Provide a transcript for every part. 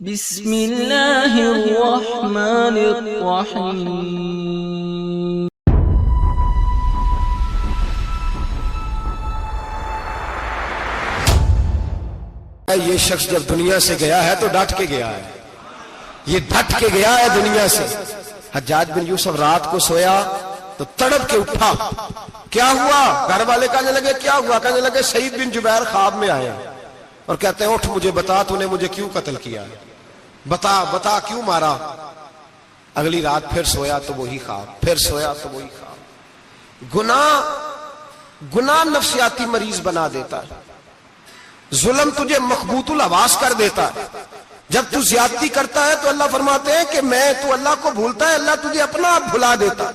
بسم اللہ الرحمن الرحیم۔ یہ شخص جب دنیا سے گیا ہے تو ڈٹ کے گیا ہے، یہ ڈٹ کے گیا ہے دنیا سے۔ حجاج بن یوسف رات کو سویا تو تڑپ کے اٹھا، کیا ہوا؟ گھر والے کہنے لگے کیا ہوا؟ کہنے لگے سعید بن جبیر خواب میں آئے اور کہتے ہیں اٹھ مجھے بتا تو نے مجھے کیوں قتل کیا، بتا کیوں مارا؟ اگلی رات پھر سویا تو وہی خواب، پھر سویا تو وہی خواب۔ گناہ نفسیاتی مریض بنا دیتا ہے، ظلم تجھے مخبوط الحواس کر دیتا ہے۔ جب تو زیادتی کرتا ہے تو اللہ فرماتے ہیں کہ تو اللہ کو بھولتا ہے، اللہ تجھے اپنا آپ بھلا دیتا ہے،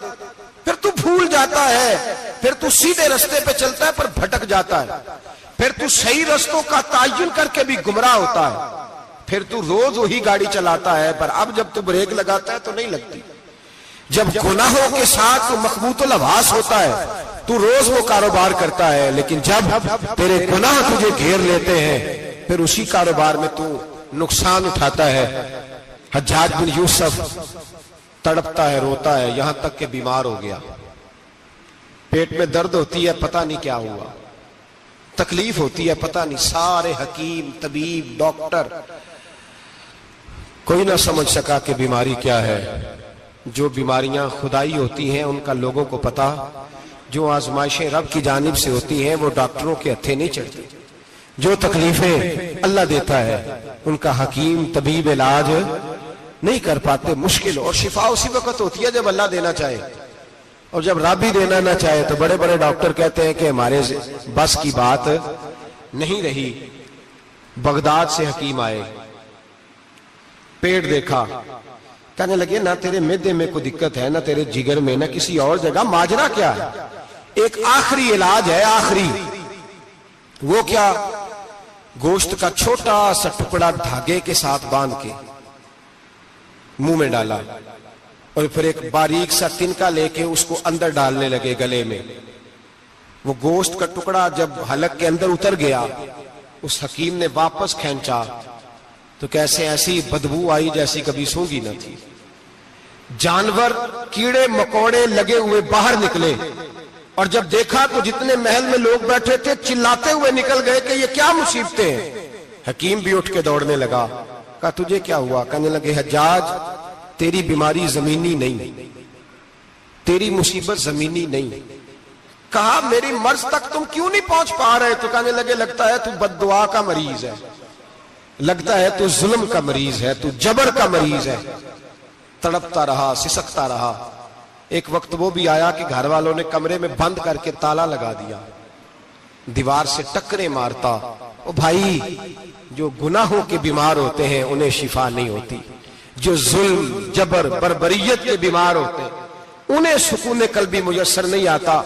پھر تو بھول جاتا ہے، پھر تو سیدھے رستے پہ چلتا ہے پر بھٹک جاتا ہے، پھر تو صحیح رستوں کا تعین کر کے بھی گمراہ ہوتا ہے، پھر تو روز وہی گاڑی چلاتا ہے پر اب جب تو بریک لگاتا ہے تو نہیں لگتی۔ جب گناہوں کے ساتھ تو مخبوط الحواس ہوتا ہے تو روز وہ کاروبار کرتا ہے، لیکن جب تیرے گناہ تجھے گھیر لیتے ہیں پھر اسی کاروبار میں تو نقصان اٹھاتا ہے۔ حجاج بن یوسف تڑپتا ہے، روتا ہے، یہاں تک کہ بیمار ہو گیا، پیٹ میں درد ہوتی ہے، پتہ نہیں کیا ہوا، تکلیف ہوتی ہے، پتہ نہیں، سارے حکیم، طبیب، ڈاکٹر کوئی نہ سمجھ سکا کہ بیماری کیا ہے۔ جو بیماریاں خدائی ہوتی ہیں ان کا لوگوں کو پتا، جو آزمائشیں رب کی جانب سے ہوتی ہیں وہ ڈاکٹروں کے ہتھے نہیں چڑھتی، جو تکلیفیں اللہ دیتا ہے ان کا حکیم طبیب علاج نہیں کر پاتے، مشکل، اور شفا اسی وقت ہوتی ہے جب اللہ دینا چاہے، اور جب رب ہی دینا نہ چاہے تو بڑے بڑے ڈاکٹر کہتے ہیں کہ ہمارے بس کی بات نہیں رہی۔ بغداد سے حکیم آئے، پیٹ دیکھا، کہنے لگے نہ تیرے معدے میں کوئی دقت ہے، نہ تیرے جگر میں، نہ کسی اور جگہ، ماجرا کیا ہے؟ ایک آخری علاج ہے، آخری، وہ کیا؟ گوشت کا چھوٹا سا ٹکڑا دھاگے کے ساتھ باندھ کے منہ میں ڈالا اور پھر ایک باریک سا تنکا لے کے اس کو اندر ڈالنے لگے گلے میں۔ وہ گوشت کا ٹکڑا جب حلق کے اندر اتر گیا، اس حکیم نے واپس کھینچا تو کیسے ایسی بدبو آئی جیسی کبھی سونگی نہ تھی۔ جانور، کیڑے مکوڑے لگے ہوئے باہر نکلے، اور جب دیکھا تو جتنے محل میں لوگ بیٹھے تھے چلاتے ہوئے نکل گئے کہ یہ کیا مصیبتیں ہیں۔ حکیم بھی اٹھ کے دوڑنے لگا، کہا تجھے کیا ہوا؟ کہنے لگے حجاج تیری بیماری زمینی نہیں، تیری مصیبت زمینی نہیں۔ کہا میری مرض تک تم کیوں نہیں پہنچ پا رہے؟ تو کہنے لگے لگتا ہے تو بد دعا کا مریض ہے، لگتا ہے تو ظلم کا مریض ہے، تو جبر کا مریض ہے۔ تڑپتا رہا، سسکتا رہا۔ ایک وقت وہ بھی آیا کہ گھر والوں نے کمرے میں بند کر کے تالا لگا دیا، دیوار سے ٹکرے مارتا۔ او بھائی، جو گناہوں کے بیمار ہوتے ہیں انہیں شفا نہیں ہوتی، جو ظلم، جبر، بربریت کے بیمار ہوتے ہیں انہیں سکون قلبی میسر نہیں آتا۔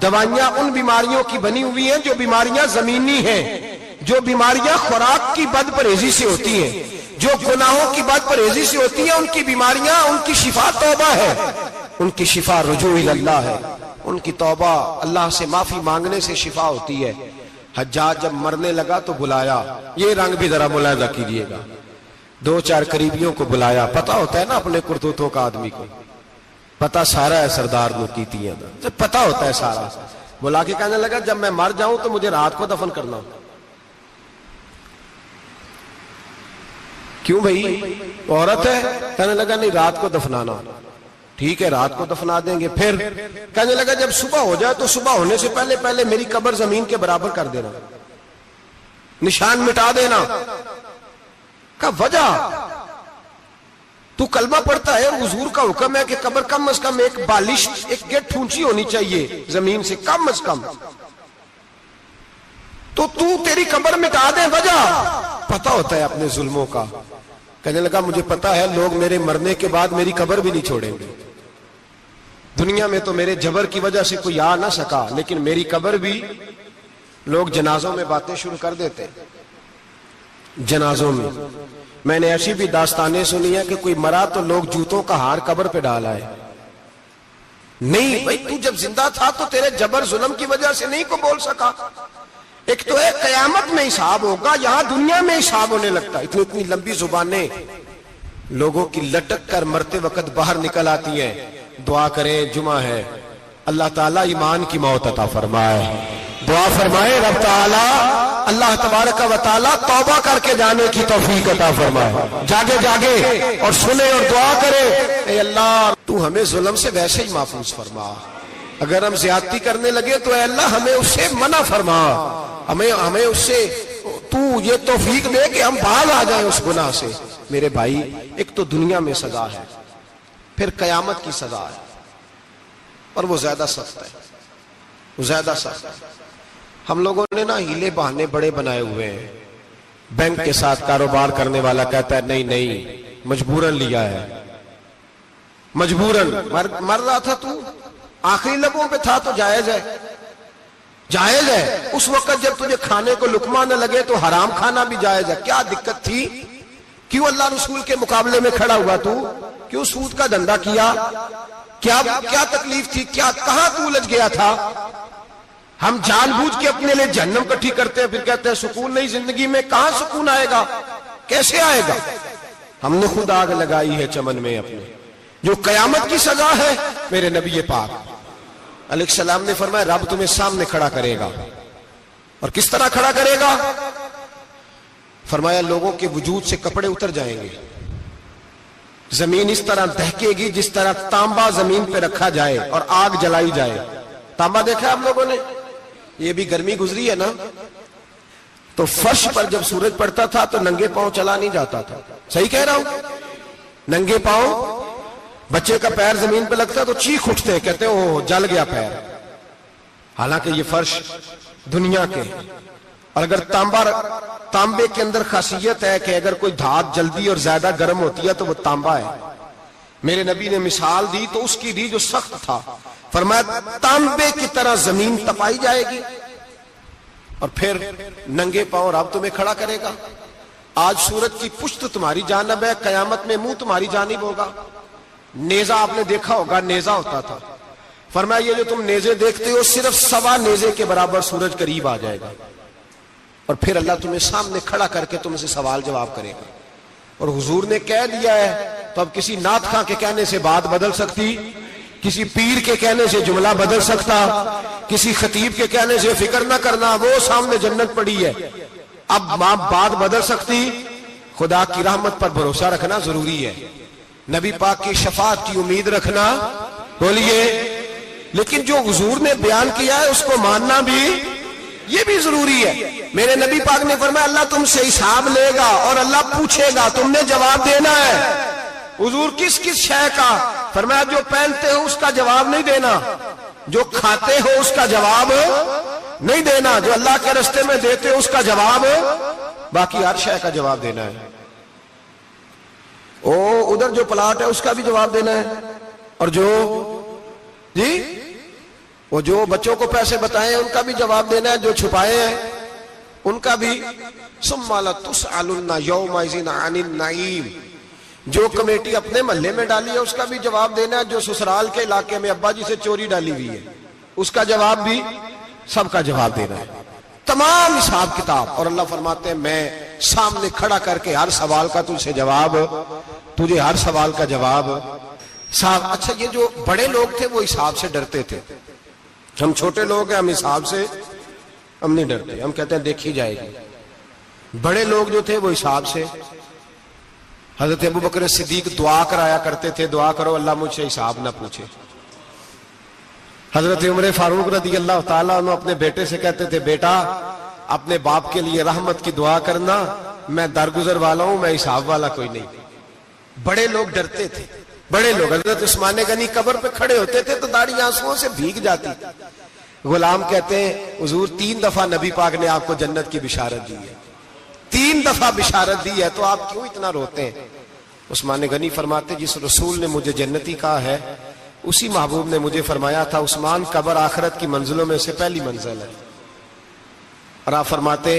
دوائیاں ان بیماریوں کی بنی ہوئی ہیں جو بیماریاں زمینی ہیں، جو بیماریاں خوراک کی بد پرہیزی سے ہوتی ہیں، جو گناہوں کی بد پرہیزی سے ہوتی ہیں، ان کی بیماریاں، ان کی شفا توبہ ہے، ان کی شفا رجوع اللہ ہے، ان کی توبہ اللہ سے معافی مانگنے سے شفا ہوتی ہے۔ حجاج جب مرنے لگا تو بلایا، یہ رنگ بھی ذرا ملاحظہ کیجئے گا، دو چار قریبیوں کو بلایا، پتہ ہوتا ہے نا اپنے کرتوتوں کا آدمی کو، پتہ سارا ہے سردار نوکیتیاں دا، پتہ ہوتا ہے سارا۔ بلا کے کہنے لگا جب میں مر جاؤں تو مجھے رات کو دفن کرنا۔ کیوں بھائی، عورت ہے؟ کہنے لگا نہیں، رات کو دفنانا۔ ٹھیک ہے، رات کو دفنا دیں گے۔ پھر کہنے لگا جب صبح ہو جائے تو صبح ہونے سے پہلے پہلے میری قبر زمین کے برابر کر دینا، نشان مٹا دینا۔ کا وجہ تو کلمہ پڑھتا ہے اور حضور کا حکم ہے کہ قبر کم از کم ایک بالش، ایک گیٹ اونچی ہونی چاہیے زمین سے، کم از کم، تو تیری قبر مٹا دے۔ وجہ پتہ ہوتا ہے اپنے ظلموں کا۔ کہنے لگا مجھے پتا ہے لوگ میرے مرنے کے بعد میری قبر بھی نہیں چھوڑیں گے، دنیا میں تو میرے جبر کی وجہ سے کوئی آ نہ سکا، لیکن میری قبر بھی لوگ جنازوں میں باتیں شروع کر دیتے۔ جنازوں میں نے ایسی بھی داستانیں سنی ہیں کہ کوئی مرا تو لوگ جوتوں کا ہار قبر پہ ڈال آئے۔ نہیں بھائی، تو جب زندہ تھا تو تیرے جبر ظلم کی وجہ سے نہیں کو بول سکا، ایک تو ہے قیامت میں حساب ہوگا، یہاں دنیا میں حساب ہونے لگتا ہے. اتنی لمبی زبانیں لوگوں کی لٹک کر مرتے وقت باہر نکل آتی ہیں. دعا کریں، جمعہ ہے، اللہ تعالیٰ ایمان کی موت عطا فرمائے. دعا فرمائے رب تعالیٰ اللہ تبارک و تعالیٰ توبہ کر کے جانے کی توفیق عطا فرمائے. جاگے جاگے اور سنے اور دعا کرے، اے اللہ تو ہمیں ظلم سے ویسے ہی محفوظ فرما. اگر ہم زیادتی کرنے لگے تو اے اللہ ہمیں اس سے منع فرما. ہمیں اس سے تو یہ توفیق دے کہ ہم باز آ جائیں اس گناہ سے. میرے بھائی، ایک تو دنیا میں سزا ہے، پھر قیامت کی سزا ہے، اور وہ زیادہ سخت ہے، وہ زیادہ سخت ہے. ہم لوگوں نے نا ہیلے بہانے بڑے بنائے ہوئے ہیں. بینک کے ساتھ کاروبار کرنے والا کہتا ہے نہیں مجبوراً لیا ہے، مجبوراً. مر رہا تھا تو آخری لبوں پہ تھا تو جائز ہے، جائز ہے. اس وقت جب تجھے کھانے کو لقمہ نہ لگے تو حرام کھانا بھی جائز ہے. کیا دقت تھی؟ کیوں اللہ رسول کے مقابلے میں کھڑا ہوا تو؟ کیوں سود کا دھندا کیا؟ کیا تکلیف تھی؟ کہاں تو الجھ گیا تھا؟ ہم جان بوجھ کے اپنے لیے جہنم کٹھی کرتے ہیں، پھر کہتے ہیں سکون نہیں زندگی میں. کہاں سکون آئے گا؟ کیسے آئے گا؟ ہم نے خود آگ لگائی ہے چمن میں اپنے. جو قیامت کی سزا ہے، میرے نبی پاک علیہ السلام نے فرمایا رب تمہیں سامنے کھڑا کرے گا. اور کس طرح کھڑا کرے گا؟ فرمایا لوگوں کے وجود سے کپڑے اتر جائیں گے، زمین اس طرح دہکے گی جس طرح تانبا زمین پہ رکھا جائے اور آگ جلائی جائے. تانبا دیکھا آپ لوگوں نے؟ یہ بھی گرمی گزری ہے نا، تو فرش پر جب سورج پڑتا تھا تو ننگے پاؤں چلا نہیں جاتا تھا. صحیح کہہ رہا ہوں؟ ننگے پاؤں، بچے کا پیر زمین پہ لگتا تو چیخ اٹھتے، کہتے او جل گیا پیر. حالانکہ یہ فرش دنیا کے. اور اگر تانبے کے اندر خاصیت ہے کہ اگر کوئی دھات جلدی اور زیادہ گرم ہوتی ہے تو وہ تانبا ہے. میرے نبی نے مثال دی تو اس کی دی جو سخت تھا، فرمایا تانبے کی طرح زمین تپائی جائے گی اور پھر ننگے پاؤں رب تمہیں کھڑا کرے گا. آج سورج کی پشت تمہاری جانب ہے، قیامت میں منہ تمہاری جانب ہوگا. نیزہ آپ نے دیکھا ہوگا، نیزہ ہوتا تھا. فرمایا یہ جو تم نیزے دیکھتے ہو صرف 1.25 نیزے کے برابر سورج قریب آ جائے گا، اور پھر اللہ تمہیں سامنے کھڑا کر کے تم سے سوال جواب کرے گا. اور حضور نے کہہ دیا ہے تو اب کسی نعت خواں کے کہنے سے بات بدل سکتی، کسی پیر کے کہنے سے جملہ بدل سکتا، کسی خطیب کے کہنے سے فکر نہ کرنا وہ سامنے جنت پڑی ہے، اب بات بدل سکتی؟ خدا کی رحمت پر بھروسہ رکھنا ضروری ہے، نبی پاک کی شفاعت کی امید رکھنا. بولیے. لیکن جو حضور نے بیان کیا ہے اس کو ماننا بھی یہ بھی ضروری ہے. میرے نبی پاک نے فرمایا اللہ تم سے حساب لے گا اور اللہ پوچھے گا، تم نے جواب دینا ہے. حضور کس کس شے کا؟ فرمایا جو پہنتے ہو اس کا جواب نہیں دینا، جو کھاتے ہو اس کا جواب نہیں دینا، جو اللہ کے راستے میں دیتے ہو اس کا جواب، باقی ہر شے کا جواب دینا ہے. ادھر جو پلاٹ ہے اس کا بھی جواب دینا ہے، اور جو بچوں کو پیسے بتائے ان کا بھی جواب دینا ہے، جو چھپائے ہیں ان کا بھی. ثم لتسألن یومئذ عن النعیم. جو کمیٹی اپنے محلے میں ڈالی ہے اس کا بھی جواب دینا ہے، جو سسرال کے علاقے میں ابا جی سے چوری ڈالی ہوئی ہے اس کا جواب بھی، سب کا جواب دینا ہے، تمام حساب کتاب. اور اللہ فرماتے ہیں میں سامنے کھڑا کر کے ہر سوال کا تجھ سے جواب، تجھے ہر سوال کا جواب. اچھا یہ جو بڑے لوگ تھے وہ حساب سے ڈرتے تھے، ہم چھوٹے لوگ ہیں ہم حساب سے ہم نہیں ڈرتے، ہم کہتے ہیں دیکھی جائے گی. بڑے لوگ جو تھے وہ حساب سے. حضرت ابو بکر صدیق دعا کرایا کرتے تھے، دعا کرو اللہ مجھ سے حساب نہ پوچھے. حضرت عمر فاروق رضی اللہ تعالیٰ عنہ اپنے بیٹے سے کہتے تھے بیٹا اپنے باپ کے لیے رحمت کی دعا کرنا، میں درگزر والا ہوں، میں حساب والا کوئی نہیں. بڑے لوگ ڈرتے تھے، بڑے لوگ. حضرت عثمان غنی قبر پہ کھڑے ہوتے تھے تو داڑھی آنسوؤں سے بھیگ جاتی. غلام کہتے ہیں حضور 3 دفعہ نبی پاک نے آپ کو جنت کی بشارت دی ہے، 3 دفعہ بشارت دی ہے، تو آپ کیوں اتنا روتے ہیں؟ عثمان غنی فرماتے جس رسول نے مجھے جنتی کہا ہے اسی محبوب نے مجھے فرمایا تھا عثمان قبر آخرت کی منزلوں میں سے پہلی منزل ہے. اور آپ فرماتے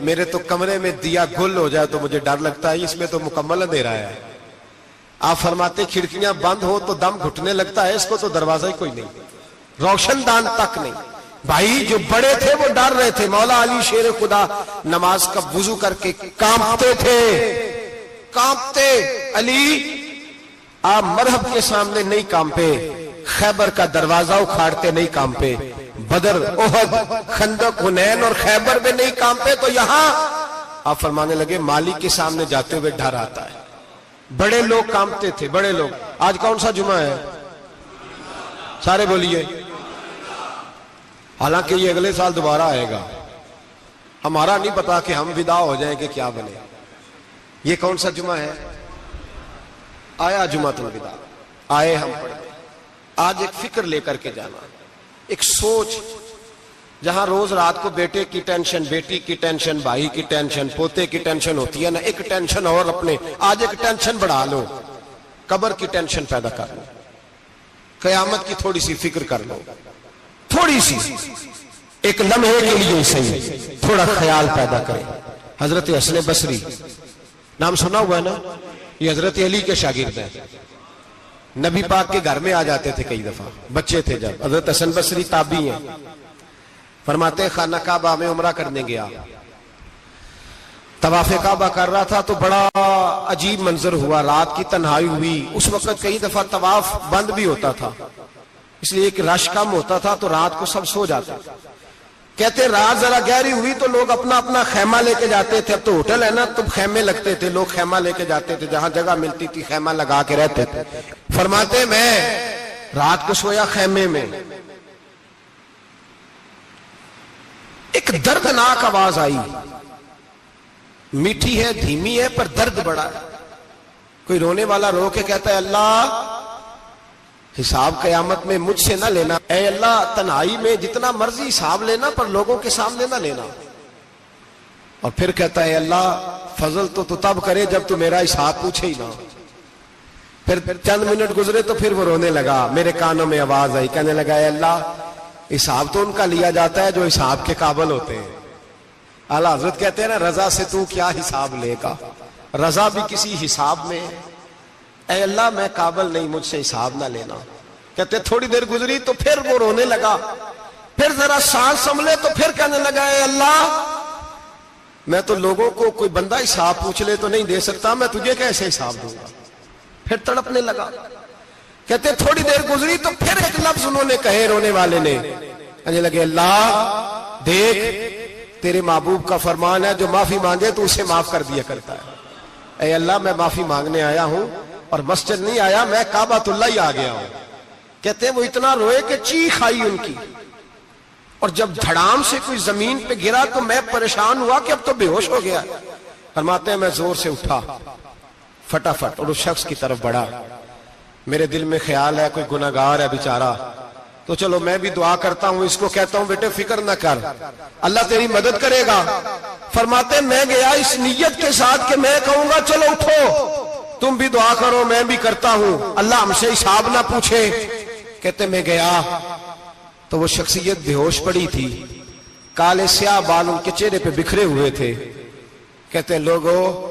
میرے تو کمرے میں دیا گل ہو جائے تو مجھے ڈر لگتا ہے، اس میں تو مکمل اندھیرا ہے. آپ فرماتے کھڑکیاں بند ہو تو دم گھٹنے لگتا ہے، اس کو تو دروازہ ہی کوئی نہیں، روشن دان تک نہیں. بھائی جو بڑے تھے وہ ڈر رہے تھے. مولا علی شیر خدا نماز کا وضو کر کے کانپتے تھے, کانپتے. علی آپ مرحب کے سامنے نہیں کانپے, خیبر کا دروازہ اکھاڑتے نہیں کانپے, بدر احد خندق حنین اور خیبر میں نہیں کانپے, تو یہاں آپ فرمانے لگے مالک کے سامنے جاتے ہوئے ڈر آتا ہے. بڑے لوگ کانپتے تھے, بڑے لوگ. آج کون سا جمعہ ہے؟ سارے بولیے. حالانکہ یہ اگلے سال دوبارہ آئے گا, ہمارا نہیں پتا کہ ہم ودا ہو جائیں کہ کیا بنے. یہ کون سا جمعہ ہے؟ آیا جمعہ الوداع, آئے ہم پڑھیں. آج ایک فکر لے کر کے جانا, ایک سوچ, جہاں روز رات کو بیٹے کی ٹینشن, بیٹی کی ٹینشن, بھائی کی ٹینشن, پوتے کی ٹینشن ہوتی ہے نا, ایک ٹینشن اور اپنے آج ایک ٹینشن بڑھا لو, قبر کی ٹینشن پیدا کر لو, قیامت کی تھوڑی سی فکر کر لو, تھوڑی سی, ایک لمحے کے لیے صحیح تھوڑا خیال پیدا کریں. حضرت حسن بصری نام سنا ہوا ہے نا, یہ حضرت علی کے شاگرد ہیں. نبی پاک کے گھر میں آ جاتے تھے کئی دفعہ, بچے تھے جب. حضرت حسن بصری تابعی ہیں. فرماتے ہیں خانہ کعبہ میں عمرہ کرنے گیا, طواف کعبہ کر رہا تھا تو بڑا عجیب منظر ہوا, رات کی تنہائی ہوئی. اس وقت کئی دفعہ طواف بند بھی ہوتا تھا, اس لیے کہ رش کم ہوتا تھا تو رات کو سب سو جاتے. کہتے رات ذرا گہری ہوئی تو لوگ اپنا اپنا خیمہ لے کے جاتے تھے. اب تو ہوٹل ہے نا, تو خیمے لگتے تھے, لوگ خیمہ لے کے جاتے تھے, جہاں جگہ ملتی تھی خیمہ لگا کے رہتے تھے. فرماتے میں رات کو سویا خیمے میں, ایک دردناک آواز آئی, میٹھی ہے, دھیمی ہے, پر درد بڑا ہے. کوئی رونے والا رو کے کہتا ہے اللہ حساب قیامت میں مجھ سے نہ لینا, اے اللہ تنہائی میں جتنا مرضی حساب لینا, پر لوگوں کے سامنے نہ لینا. اور پھر کہتا ہے اللہ فضل تو تب کرے جب تو میرا حساب پوچھے ہی نہ. پھر چند منٹ گزرے تو پھر وہ رونے لگا. میرے کانوں میں آواز آئی, کہنے لگا اے اللہ حساب تو ان کا لیا جاتا ہے جو حساب کے قابل ہوتے ہیں. اعلیٰ حضرت کہتے ہیں نا رضا سے تو کیا حساب لے گا, رضا بھی کسی حساب میں. اے اللہ میں قابل نہیں, مجھ سے حساب نہ لینا. کہتے تھوڑی دیر گزری تو پھر وہ رونے لگا, پھر ذرا سانس سنبھلے تو پھر کہنے لگا اے اللہ میں تو لوگوں کو کوئی بندہ حساب پوچھ لے تو نہیں دے سکتا, میں تجھے کیسے حساب دوں گا. پھر تڑپنے لگا. کہتے تھوڑی دیر گزری تو پھر ایک لفظ انہوں نے کہے, رونے والے نے, کہنے لگے اللہ دیکھ تیرے محبوب کا فرمان ہے جو معافی مانگے تو اسے معاف کر دیا کرتا ہے. اے اللہ میں معافی مانگنے آیا ہوں اور مسجد نہیں آیا, میں کعبۃ اللہ ہی آ گیا ہوں. کہتے ہیں وہ اتنا روئے کہ چیخ آئی ان کی, اور جب دھڑام سے کوئی زمین پہ گرا تو میں پریشان ہوا کہ اب تو بے ہوش ہو گیا. فرماتے ہیں میں زور سے اٹھا فٹافٹ اور اس شخص کی طرف بڑھا. میرے دل میں خیال ہے کوئی گناہگار ہے بیچارہ, تو چلو میں بھی دعا کرتا ہوں, اس کو کہتا ہوں بیٹے فکر نہ کر, اللہ تیری مدد کرے گا. فرماتے ہیں میں گیا اس نیت کے ساتھ کہ میں کہوں گا چلو اٹھو تم بھی دعا کرو, میں بھی کرتا ہوں, اللہ ہم سے حساب نہ پوچھے. کہتے میں گیا تو وہ شخصیت بے ہوش پڑی تھی, کالے سیاہ بال ان کے چہرے پہ بکھرے ہوئے تھے. کہتے ہیں لوگو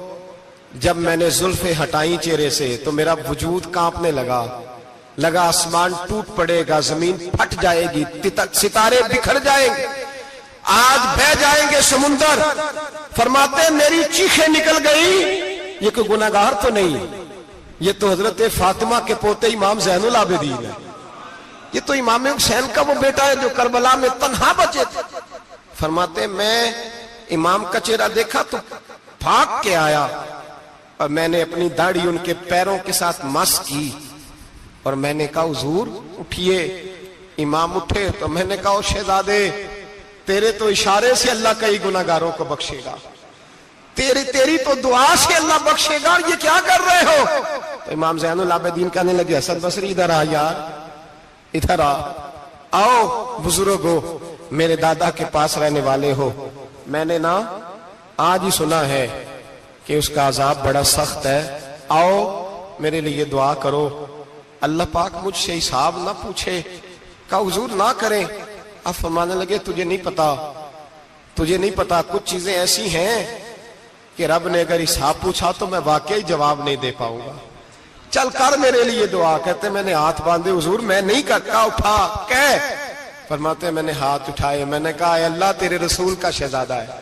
جب میں نے زلفیں ہٹائیں چہرے سے تو میرا وجود کانپنے لگا آسمان ٹوٹ پڑے گا, زمین پھٹ جائے گی, ستارے بکھر جائیں گے, آج بہ جائیں گے سمندر. فرماتے ہیں میری چیخیں نکل گئی, یہ کوئی گناہگار تو نہیں, یہ تو حضرت فاطمہ کے پوتے امام زین العابدین ہے, یہ تو امام حسین کا وہ بیٹا ہے جو کربلا میں تنہا بچے تھے. فرماتے ہیں میں امام کا چہرہ دیکھا تو بھاگ کے آیا, اور میں نے اپنی داڑھی ان کے پیروں کے ساتھ مس کی, اور میں نے کہا حضور اٹھئے. امام اٹھے تو میں نے کہا شہزادے تیرے تو اشارے سے اللہ کئی گناہگاروں کو بخشے گا, تیری تو دعا سے اللہ بخشے گا, اور یہ کیا کر رہے ہو. تو امام زین العابدین کہنے لگے حسن بصری ادھر آ یار, ادھر آؤ بزرگو, میرے دادا کے پاس رہنے والے ہو, میں نے نا آج ہی سنا ہے کہ اس کا عذاب بڑا سخت ہے, آؤ میرے لیے دعا کرو, اللہ پاک مجھ سے حساب نہ پوچھے. کہا حضور نہ کریں. اب فرمانے لگے تجھے نہیں پتا کچھ چیزیں ایسی ہیں کہ رب نے اگر حساب پوچھا تو میں واقعی جواب نہیں دے پاؤں گا, چل کر میرے لیے دعا. کہتے میں نے ہاتھ باندھے, حضور میں نہیں کرتا, اٹھا کہہ. فرماتے ہیں میں نے ہاتھ اٹھائے, میں نے کہا اے اللہ تیرے رسول کا شہزادہ ہے,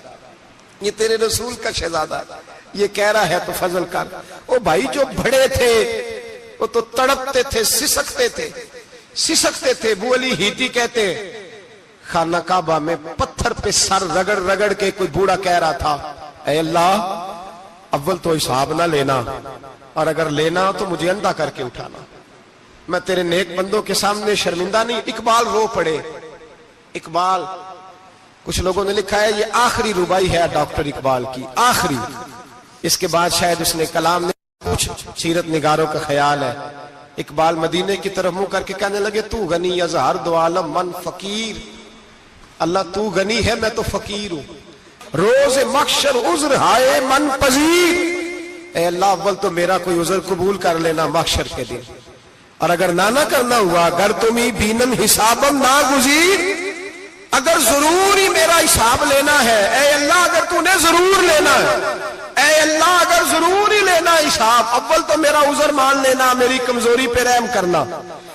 یہ تیرے رسول کا شہزادہ ہے, یہ کہہ رہا ہے تو فضل کر. او بھائی جو بڑے تھے وہ تو تڑپتے تھے, سسکتے تھے. ابو علی ہیتی کہتے خانہ کعبہ میں پتھر پہ سر رگڑ رگڑ کے کوئی بوڑھا کہہ رہا تھا اے اللہ اول تو حساب نہ لینا, اور اگر لینا تو مجھے اندھا کر کے اٹھانا, میں تیرے نیک بندوں کے سامنے شرمندہ نہیں. اقبال رو پڑے. اقبال, کچھ لوگوں نے لکھا ہے یہ آخری ربائی ہے ڈاکٹر اقبال کی, آخری. اس کے بعد شاید اس نے کلام نے کچھ سیرت نگاروں کا خیال ہے. اقبال مدینے کی طرف منہ کر کے کہنے لگے تو غنی از ہر دو عالم من فقیر, اللہ تو غنی ہے میں تو فقیر ہوں. روز محشر عذر ہائے من پذیر, اے اللہ اول تو میرا کوئی عذر قبول کر لینا محشر کے دن, اور اگر نہ کرنا ہوا اگر تمہیں بینم حسابم نہ گزیر, اگر ضرور ہی میرا حساب لینا ہے اے اللہ, اگر تو نے ضرور لینا ہے اے اللہ, اگر ضرور ہی لینا حساب, اول تو میرا عذر مان لینا, میری کمزوری پہ رحم کرنا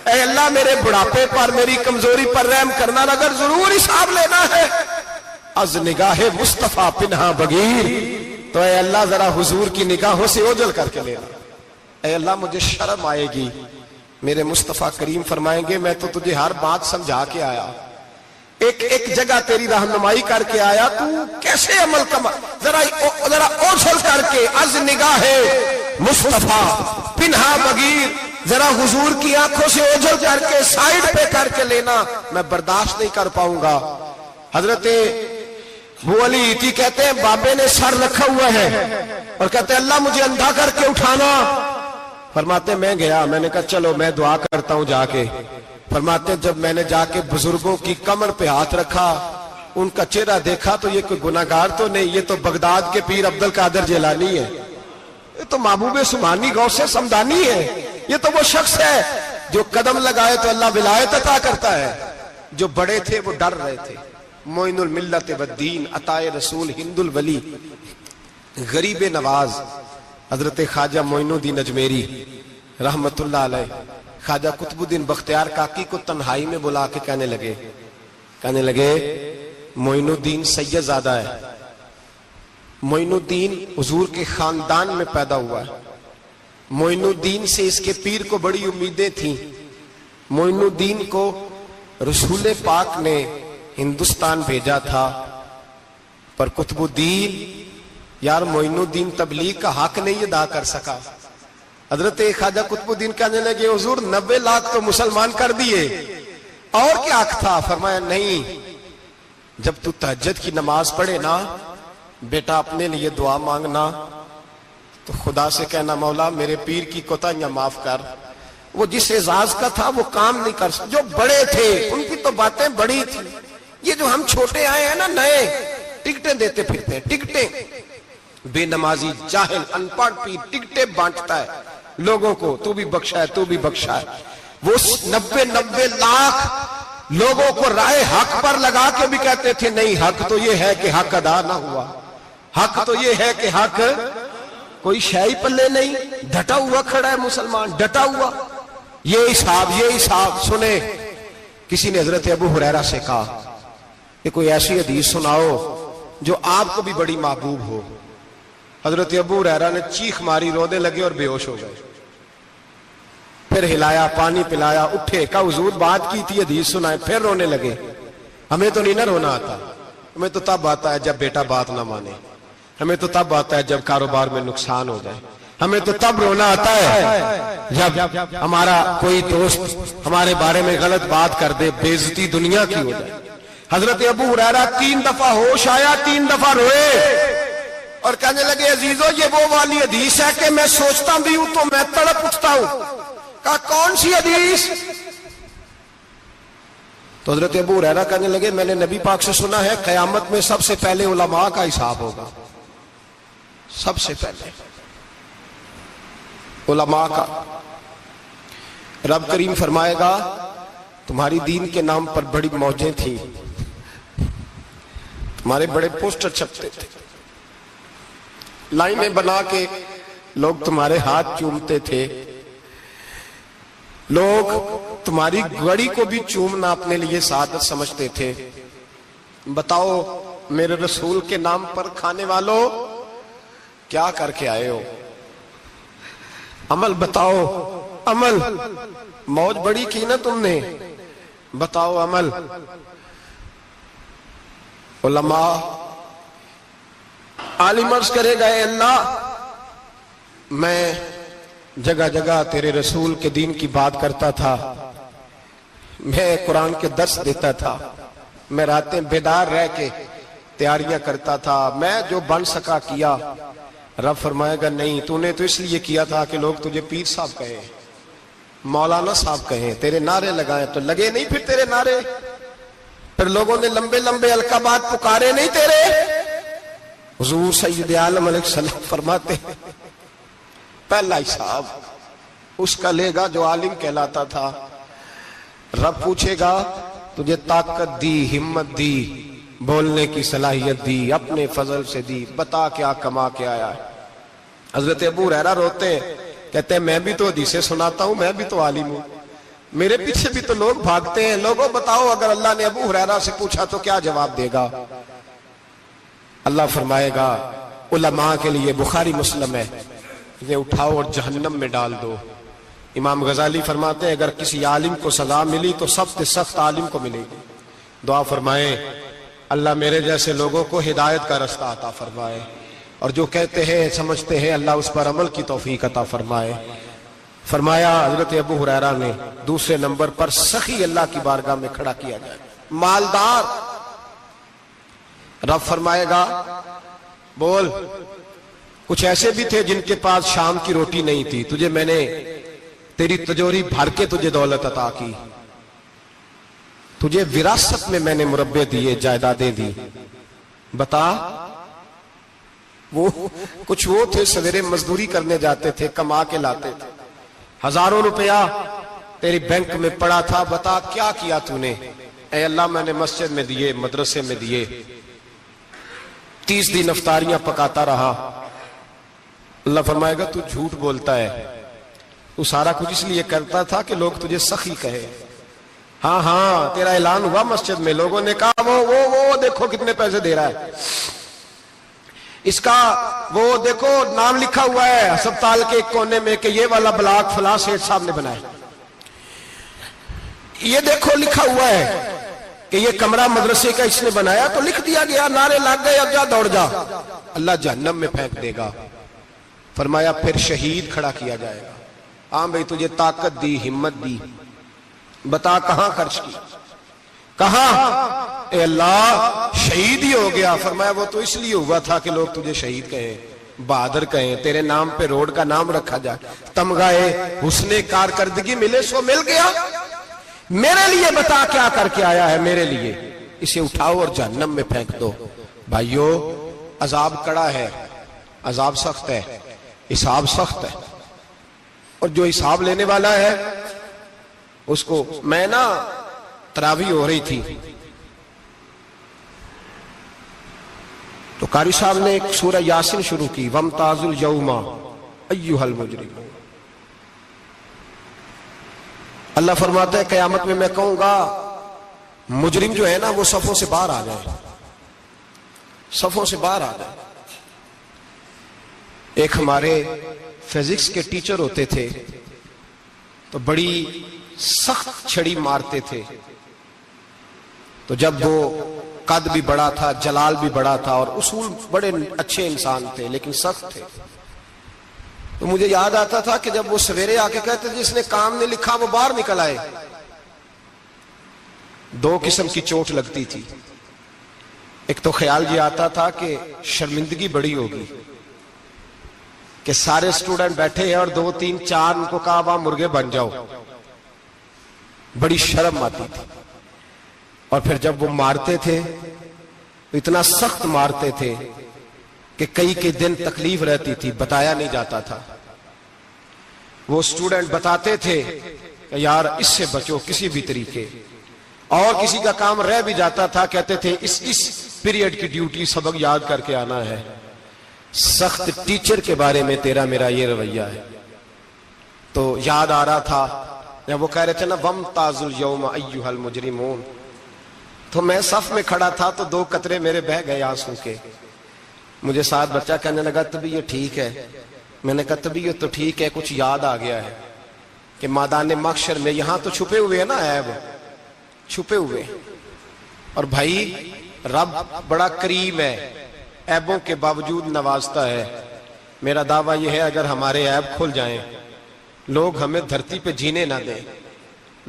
اے اللہ, میرے بڑھاپے پر میری کمزوری پر رحم کرنا, اگر ضرور حساب لینا ہے از نگاہ مصطفیٰ پنہا بغیر, تو اے اللہ ذرا حضور کی نگاہوں سے اوجل کر کے لینا. اے اللہ مجھے شرم آئے گی, میرے مصطفیٰ کریم فرمائیں گے میں تو تجھے ہر بات سمجھا کے آیا, ایک جگہ تیری رہنمائی کر کے آیا, تو کیسے عمل کما, ذرا اوجل کر کے از نگاہ مصطفیٰ پنہا بغیر, ذرا حضور کی آنکھوں سے اوجل کر کے سائیڈ پہ کر کے لینا, میں برداشت نہیں کر پاؤں گا. حضرت ابو علی ایتی کہتے ہیں بابے نے سر رکھا ہوا ہے اور کہتے ہیں اللہ مجھے اندھا کر کے اٹھانا. فرماتے میں گیا, میں نے کہا چلو میں دعا کرتا ہوں جا کے. فرماتے جب میں نے جا کے بزرگوں کی کمر پہ ہاتھ رکھا, ان کا چہرہ دیکھا تو یہ کوئی گناہگار تو نہیں, یہ تو بغداد کے پیر عبد القادر جیلانی ہے, یہ تو محبوب سبحانی غوث سمدانی ہے, یہ تو وہ شخص ہے جو قدم لگائے تو اللہ ولایت عطا کرتا ہے. جو بڑے تھے وہ ڈر رہے تھے. معین الملت والدین عطائے رسول ہند الولی غریب نواز حضرت خواجہ معین الدین اجمیری رحمت اللہ علیہ, خواجہ قطب الدین بختیار کاکی کو تنہائی میں بلا کے کہنے لگے معین الدین سید زادہ ہے, معین الدین حضور کے خاندان میں پیدا ہوا ہے, معین الدین سے اس کے پیر کو بڑی امیدیں تھیں. معین الدین کو رسول پاک نے ہندوستان بھیجا تھا, پر قطب الدین یار معین الدین تبلیغ کا حق نہیں ادا کر سکا. حضرت خواجہ قطب الدین کہنے لگے حضور 90 لاکھ تو مسلمان کر دیے, اور کیا حق تھا؟ فرمایا نہیں, جب تو تہجد کی نماز پڑھے نا بیٹا اپنے لیے دعا مانگنا تو خدا سے کہنا مولا میرے پیر کی کوتاہیاں معاف کر. وہ جس اعزاز کا تھا وہ کام نہیں کر سکتا, جو بڑے تھے ان کی تو باتیں بڑی تھی. یہ جو ہم چھوٹے آئے ہیں نا نئے, ٹکٹیں دیتے پھرتے ہیں, ٹکٹیں, بے نمازی جاہل ان پڑھ پیر ٹکٹیں بانٹتا ہے لوگوں کو, تو بھی بخشا ہے تو بھی بخشا ہے. وہ 90 لاکھ لوگوں کو رائے حق پر لگا کے بھی کہتے تھے نہیں حق تو یہ ہے کہ حق ادا نہ ہوا, حق تو یہ ہے کہ حق, کوئی شاہی پلے نہیں, ڈٹا ہوا کھڑا ہے مسلمان, ڈٹا ہوا. یہ حساب سنے. کسی نے حضرت ابو ہریرہ سے کہا کہ کوئی ایسی حدیث سناؤ جو آپ کو بھی بڑی محبوب ہو. حضرت ابو ہریرہ نے چیخ ماری, رونے لگے اور بے ہوش ہو گئے. پھر ہلایا, پانی پلایا, اٹھے, کہا حضور بات کی تھی حدیث سنائے, پھر رونے لگے. ہمیں تو نہیں نہ رونا آتا, ہمیں تو تب آتا ہے جب بیٹا بات نہ مانے, ہمیں تو تب آتا ہے جب کاروبار میں نقصان ہو جائے, ہمیں تو تب رونا آتا ہے جب ہمارا کوئی دوست ہمارے بارے میں غلط بات کر دے, بے عزتی دنیا کی ہو جائے. حضرت ابو ہریرہ 3 دفعہ ہوش آیا, 3 دفعہ روئے اور کہنے لگے عزیزو یہ وہ والی حدیث ہے کہ میں سوچتا بھی ہوں تو میں تڑپ اٹھتا ہوں. کہا کون سی حدیث؟ تو حضرت ابو ہریرہ کہنے لگے میں نے نبی پاک سے سنا ہے قیامت میں سب سے پہلے علماء کا حساب ہوگا, سب سے پہلے علماء کا. رب کریم فرمائے گا تمہاری دین کے نام پر بڑی موجیں تھیں, تمہارے بڑے پوسٹر چھپتے تھے, لائنیں بنا کے لوگ تمہارے ہاتھ چومتے تھے, لوگ تمہاری گڑی کو بھی چومنا اپنے لیے سعادت سمجھتے تھے. بتاؤ میرے رسول کے نام پر کھانے والوں کیا کر کے آئے ہو؟ عمل بتاؤ. عمل موج بڑی کی نا تم نے, بتاؤ عمل. علماء عالم عرض کرے گا, اے اللہ میں جگہ جگہ تیرے رسول کے دین کی بات کرتا تھا, میں قرآن کے درس دیتا تھا, میں راتیں بیدار رہ کے تیاریاں کرتا تھا, میں جو بن سکا کیا. رب فرمائے گا نہیں, تو نے تو اس لیے کیا تھا کہ لوگ تجھے پیر صاحب کہیں, مولانا صاحب کہیں, تیرے نعرے لگائیں تو لگے نہیں پھر تیرے نعرے, پھر لوگوں نے لمبے لمبے القابات پکارے نہیں تیرے. حضور سید عالم علیہ السلام فرماتے ہیں پہلا حساب اس کا لے گا جو عالم کہلاتا تھا. رب پوچھے گا تجھے طاقت دی, ہمت دی, بولنے کی صلاحیت دی, اپنے فضل سے دی, بتا کیا کما کے آیا ہے. حضرت ابو ہریرہ روتے ہیں, کہتے ہیں میں بھی تو حدیثیں سناتا ہوں, میں بھی تو عالم ہوں, میرے پیچھے بھی تو لوگ بھاگتے ہیں. لوگوں بتاؤ اگر اللہ نے ابو ہریرہ سے پوچھا تو کیا جواب دے گا؟ اللہ فرمائے گا علماء کے لیے بخاری مسلم ہے, انہیں اٹھاؤ اور جہنم میں ڈال دو. امام غزالی فرماتے ہیں اگر کسی عالم کو سزا ملی تو سب سے سخت عالم کو ملے گی. دعا فرمائیں اللہ میرے جیسے لوگوں کو ہدایت کا رستہ عطا فرمائے, اور جو کہتے ہیں سمجھتے ہیں اللہ اس پر عمل کی توفیق عطا فرمائے. فرمایا حضرت ابو ہریرہ نے دوسرے نمبر پر سخی اللہ کی بارگاہ میں کھڑا کیا جائے, مالدار. رب فرمائے گا بول, کچھ ایسے بھی تھے جن کے پاس شام کی روٹی نہیں تھی, تجھے میں نے تیری تجوری بھر کے تجھے دولت عطا کی, تجھے وراثت میں میں نے مربے دیے, جائیدادیں دی. بتا وہ کچھ وہ تھے سویرے مزدوری کرنے جاتے تھے, کما کے لاتے تھے, ہزاروں روپیہ تیری بینک میں پڑا تھا, بتا کیا کیا تو نے؟ اے اللہ میں نے مسجد میں دیے, مدرسے میں دیے, 30 دن افطاریاں پکاتا رہا. اللہ فرمائے گا تو جھوٹ بولتا ہے, تو سارا کچھ اس لیے کرتا تھا کہ لوگ تجھے سخی کہے. ہاں ہاں تیرا اعلان ہوا مسجد میں, لوگوں نے کہا وہ دیکھو کتنے پیسے دے رہا ہے, اس کا وہ دیکھو نام لکھا ہوا ہے ہسپتال کے ایک کونے میں کہ یہ والا بلاک فلاں سیٹھ صاحب نے بنایا, یہ دیکھو لکھا ہوا ہے کہ یہ کمرہ مدرسے کا اس نے بنایا, تو لکھ دیا گیا, نعرے لگ گئے, اب جا دوڑ جا. اللہ جہنم میں پھینک دے گا. فرمایا پھر شہید کھڑا کیا جائے گا. ہاں بھئی تجھے طاقت دی, ہمت دی, بتا کہاں خرچ کی, کہاں؟ اے اللہ شہید ہی ہو گیا. فرمایا وہ تو اس لیے ہوا تھا کہ لوگ تجھے شہید کہیں, بہادر کہیں, تیرے نام پہ روڈ کا نام رکھا جائے, تمغہ حسن کارکردگی ملے سو مل گیا. میرے لیے بتا کیا کر کے آیا ہے میرے لیے, اسے اٹھاؤ اور جہنم میں پھینک دو. بھائیو عذاب کڑا ہے, عذاب سخت ہے, حساب سخت ہے, اور جو حساب لینے والا ہے اس کو. میں نا تراویح ہو رہی تھی تو قاری صاحب نے ایک سورہ یاسین شروع کی, وَامْتَازُوا الْيَوْمَ أَيُّهَا الْمُجْرِمُونَ. اللہ فرماتا ہے قیامت میں کہوں گا مجرم جو ہے نا وہ صفوں سے باہر آ جائے, صفوں سے باہر آ جائے. ایک ہمارے فزکس کے ٹیچر ہوتے تھے تو بڑی سخت چھڑی مارتے تھے, تو جب وہ قد بھی بڑا تھا, جلال بھی بڑا تھا, اور اصول بڑے اچھے انسان تھے لیکن سخت تھے, تو مجھے یاد آتا تھا کہ جب وہ سویرے آ کے کہتے جس نے کام نے لکھا وہ باہر نکل آئے. 2 قسم کی چوٹ لگتی تھی. ایک تو خیال یہ آتا تھا کہ شرمندگی بڑی ہوگی کہ سارے سٹوڈنٹ بیٹھے ہیں اور 2 3 4 ان کو کہا وہاں مرغے بن جاؤ, بڑی شرم آتی تھی. اور پھر جب وہ مارتے تھے تو اتنا سخت مارتے تھے کہ کئی دن تکلیف رہتی تھی, بتایا نہیں جاتا تھا. وہ سٹوڈنٹ بتاتے تھے کہ یار اس سے بچو کسی بھی طریقے, اور کسی کا کام رہ بھی جاتا تھا کہتے تھے اس پیریڈ کی ڈیوٹی سبق یاد کر کے آنا ہے. سخت ٹیچر کے بارے میں تیرا میرا یہ رویہ ہے. تو یاد آ رہا تھا یا وہ کہہ رہے تھے نا وَامْتَازُوا الْيَوْمَ أَيُّهَا الْمُجْرِمُونَ، تو میں صف میں کھڑا تھا تو 2 قطرے میرے بہہ گئے آنسو کے. مجھے ساتھ بچہ کہنے لگا طبیعت ٹھیک ہے. میں نے کہا طبیعت تو ٹھیک ہے، کچھ یاد آ گیا ہے کہ میدان محشر میں یہاں تو چھپے ہوئے ہیں نا عیب، چھپے ہوئے. اور بھائی رب بڑا کریم ہے، عیبوں کے باوجود نوازتا ہے. میرا دعویٰ یہ ہے اگر ہمارے عیب کھل جائیں، لوگ ہمیں دھرتی پہ جینے نہ دیں،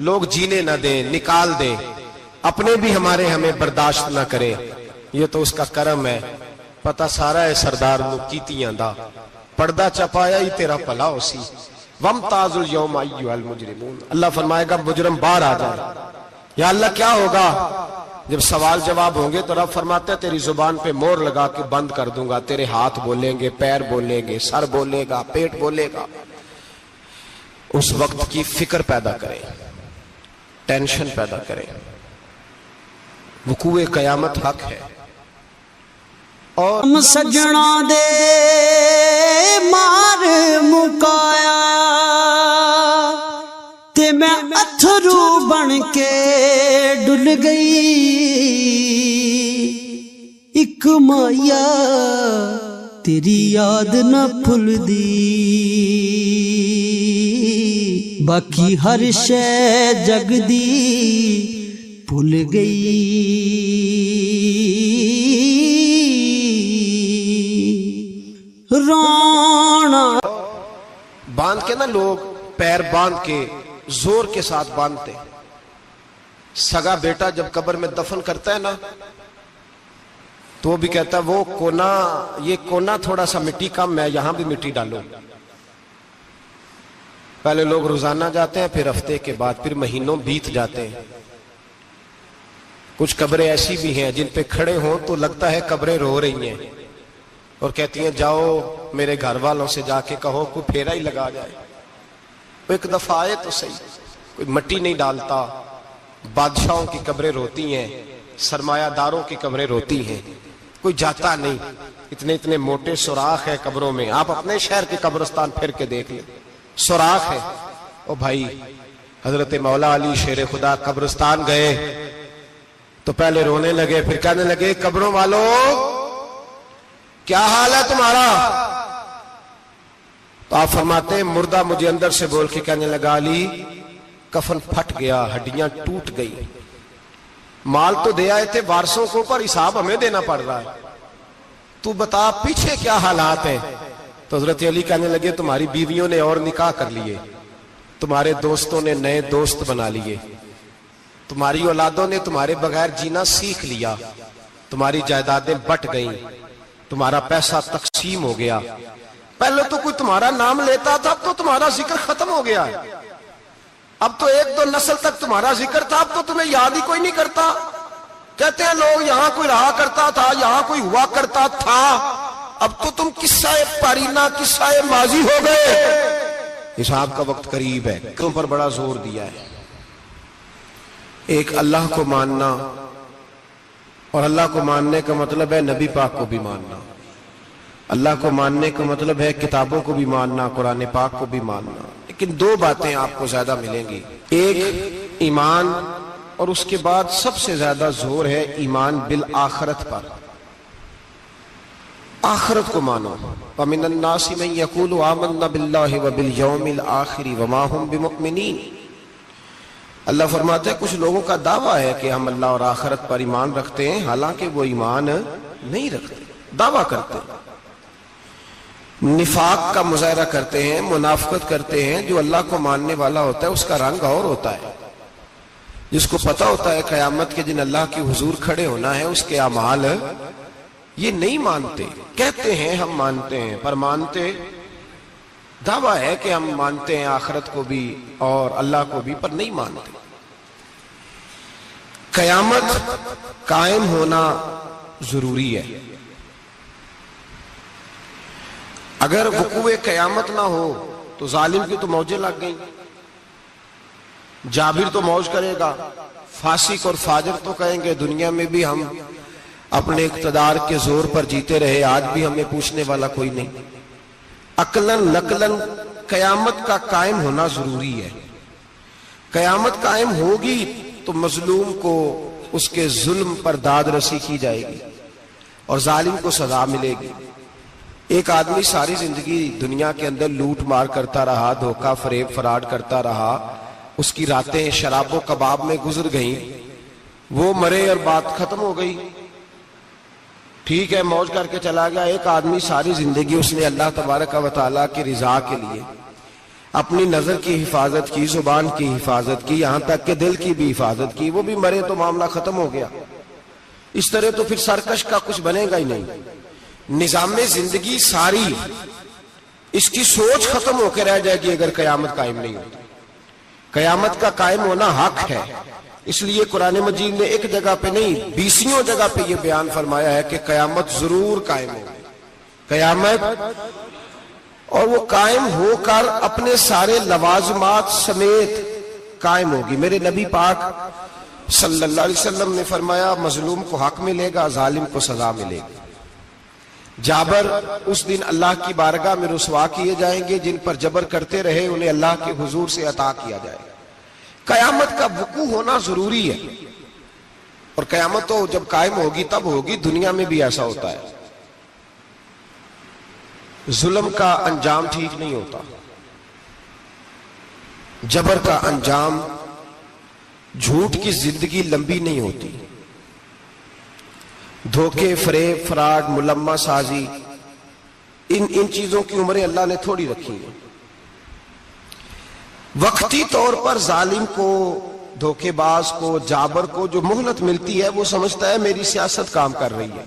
لوگ جینے نہ دیں، نکال دیں، اپنے بھی ہمیں برداشت نہ کریں، یہ تو اس کا کرم ہے. پتہ سارا ہے سردار نو کیتیاں دا، پردہ چپایا ہی تیرا پلا ہو سی. وَامْتَازُوا الْيَوْمَ أَيُّهَا الْمُجْرِمُونَ. اللہ فرمائے گا مجرم باہر آ جائے. یا اللہ کیا ہوگا؟ جب سوال جواب ہوں گے تو رب فرماتا ہے تیری زبان پہ مور لگا کے بند کر دوں گا. تیرے ہاتھ بولیں گے، پیر بولیں گے، سر بولے گا، پیٹ بولے گا. اس وقت کی فکر پیدا کریں، ٹینشن پیدا کریں. وقوع قیامت حق ہے. اور سجنا دے مار مکایا تے میں اتھرو بن کے ڈل گئی. ایک مایا تیری یاد نہ بھول دی، باقی ہر شے جگ دی بھول گئی. رانا باندھ کے نا لوگ پیر باندھ کے زور کے ساتھ باندھتے. سگا بیٹا جب قبر میں دفن کرتا ہے نا تو وہ بھی کہتا ہے وہ کونا، یہ کونا تھوڑا سا مٹی کم ہے، یہاں بھی مٹی ڈالو. پہلے لوگ روزانہ جاتے ہیں، پھر ہفتے کے بعد، پھر مہینوں بیت جاتے ہیں. کچھ قبریں ایسی بھی ہیں جن پہ کھڑے ہوں تو لگتا ہے قبریں رو رہی ہیں اور کہتی ہیں جاؤ میرے گھر والوں سے جا کے کہو کوئی پھیرا ہی لگا جائے. وہ ایک دفعہ آئے تو صحیح. کوئی مٹی نہیں ڈالتا. بادشاہوں کی قبریں روتی ہیں، سرمایہ داروں کی قبریں روتی ہیں، کوئی جاتا نہیں. اتنے اتنے موٹے سوراخ ہے قبروں میں. آپ اپنے شہر کے قبرستان پھر کے دیکھ لیں، سوراخ ہے. او بھائی حضرت مولا علی شیر خدا قبرستان گئے تو پہلے رونے لگے، پھر کہنے لگے قبروں والوں کیا حال ہے تمہارا؟ تو آپ فرماتے ہیں مردہ مجھے اندر سے بول کے کہنے لگا علی کفن پھٹ گیا، ہڈیاں ٹوٹ گئی. مال تو دے آئے تھے وارثوں کو، پر حساب ہمیں دینا پڑ رہا ہے. تو بتا پیچھے کیا حالات ہیں؟ تو حضرت علی کہنے لگے تمہاری بیویوں نے اور نکاح کر لیے، تمہارے دوستوں نے نئے دوست بنا لیے، تمہاری اولادوں نے تمہارے بغیر جینا سیکھ لیا، تمہاری جائیدادیں بٹ گئیں، تمہارا پیسہ تقسیم ہو گیا. پہلے تو کوئی تمہارا نام لیتا تھا، اب تو تمہارا ذکر ختم ہو گیا ہے. اب تو 1-2 نسل تک تمہارا ذکر تھا، اب تو تمہیں یاد ہی کوئی نہیں کرتا. کہتے ہیں لوگ یہاں کوئی رہا کرتا تھا، یہاں کوئی ہوا کرتا تھا، اب تو تم قصہ پارینہ، قصہ ماضی ہو گئے. حساب کا وقت قریب ہے. تم پر بڑا زور دیا ہے. ایک اللہ کو ماننا، اور اللہ کو ماننے کا مطلب ہے نبی پاک کو بھی ماننا. اللہ کو ماننے کا مطلب ہے کتابوں کو بھی ماننا، قرآن پاک کو بھی ماننا. لیکن 2 باتیں آپ کو زیادہ ملیں گی. ایک ایمان، اور اس کے بعد سب سے زیادہ زور ہے ایمان بالآخرت پر. آخرت کو مانو. وَمِنَ النَّاسِ مَن يَقُولُ آمَنَّا بِاللَّهِ وَبِالْيَوْمِ الْآخِرِ وَمَا هُمْ بِمُؤْمِنِينَ. اللہ فرماتے ہیں کچھ لوگوں کا دعویٰ ہے کہ ہم اللہ اور آخرت پر ایمان رکھتے ہیں، حالانکہ وہ ایمان نہیں رکھتے، دعویٰ کرتے ہیں، نفاق کا مظاہرہ کرتے ہیں، منافقت کرتے ہیں. جو اللہ کو ماننے والا ہوتا ہے اس کا رنگ اور ہوتا ہے. جس کو پتا ہوتا ہے قیامت کے دن اللہ کی حضور کھڑے ہونا ہے، اس کے اعمال یہ نہیں مانتے. کہتے ہیں ہم مانتے ہیں، پر مانتے، دعویٰ ہے کہ ہم مانتے ہیں آخرت کو بھی اور اللہ کو بھی، پر نہیں مانتے. قیامت قائم ہونا ضروری ہے. اگر وقوع قیامت نہ ہو تو ظالم کی تو موجیں لگ گئیں. جابر تو موج کرے گا، فاسق اور فاجر تو کہیں گے دنیا میں بھی ہم اپنے اقتدار کے زور پر جیتے رہے، آج بھی ہمیں پوچھنے والا کوئی نہیں. عقلاً نقلاً قیامت کا قائم ہونا ضروری ہے. قیامت قائم ہوگی تو مظلوم کو اس کے ظلم پر داد رسی کی جائے گی اور ظالم کو سزا ملے گی۔ ایک آدمی ساری زندگی دنیا کے اندر لوٹ مار کرتا رہا، دھوکہ فریب فراڈ کرتا رہا، اس کی راتیں شراب و کباب میں گزر گئیں، وہ مرے اور بات ختم ہو گئی، ٹھیک ہے موج کر کے چلا گیا۔ ایک آدمی ساری زندگی اس نے اللہ تبارک و تعالیٰ کی رضا کے لیے اپنی نظر کی حفاظت کی، زبان کی حفاظت کی، یہاں تک کہ دل کی بھی حفاظت کی، وہ بھی مرے تو معاملہ ختم ہو گیا۔ اس طرح تو پھر سرکش کا کچھ بنے گا ہی نہیں۔ نظام زندگی ساری اس کی سوچ ختم ہو کے رہ جائے گی اگر قیامت قائم نہیں ہوتی۔ قیامت کا قائم ہونا حق ہے، اس لیے قرآن مجید نے ایک جگہ پہ نہیں 20 جگہ پہ یہ بیان فرمایا ہے کہ قیامت ضرور قائم ہوگی، قیامت، اور وہ قائم ہو کر اپنے سارے لوازمات سمیت قائم ہوگی۔ میرے نبی پاک صلی اللہ علیہ وسلم نے فرمایا مظلوم کو حق ملے گا، ظالم کو سزا ملے گی۔ جابر اس دن اللہ کی بارگاہ میں رسوا کیے جائیں گے، جن پر جبر کرتے رہے انہیں اللہ کے حضور سے عطا کیا جائے گا۔ قیامت کا وقوع ہونا ضروری ہے، اور قیامت تو جب قائم ہوگی تب ہوگی۔ دنیا میں بھی ایسا ہوتا ہے، ظلم کا انجام ٹھیک نہیں ہوتا، جبر کا انجام، جھوٹ کی زندگی لمبی نہیں ہوتی، دھوکے فریب فراڈ ملمہ سازی، ان چیزوں کی عمریں اللہ نے تھوڑی رکھی ہیں۔ وقتی طور پر ظالم کو، دھوکے باز کو، جابر کو جو مہلت ملتی ہے وہ سمجھتا ہے میری سیاست کام کر رہی ہے،